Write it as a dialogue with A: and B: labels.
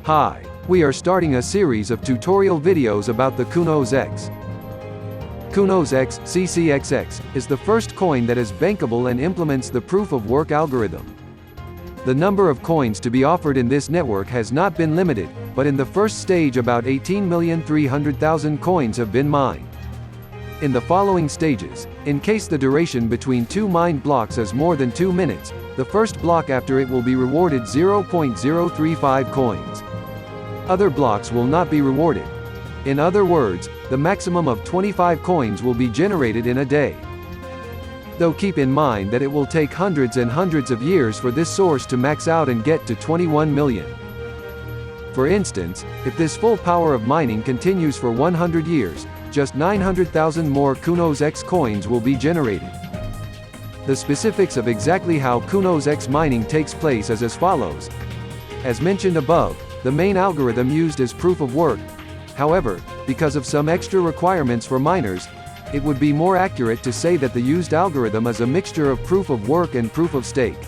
A: Hi, we are starting a series of tutorial videos about the Counos X. Counos X, CCXX, is the first coin that is bankable and implements the proof-of-work algorithm. The number of coins to be offered in this network has not been limited, but in the first stage about 18,300,000 coins have been mined. In the following stages, in case the duration between two mined blocks is more than 2 minutes, the first block after it will be rewarded 0.035 coins. Other blocks will not be rewarded. In other words, the maximum of 25 coins will be generated in a day. Though keep in mind that it will take hundreds and hundreds of years for this source to max out and get to 21 million. For instance, if this full power of mining continues for 100 years, just 900,000 more Counos X coins will be generated. The specifics of exactly how Counos X mining takes place is as follows. As mentioned above, the main algorithm used is proof of work. However, because of some extra requirements for miners, it would be more accurate to say that the used algorithm is a mixture of proof of work and proof of stake.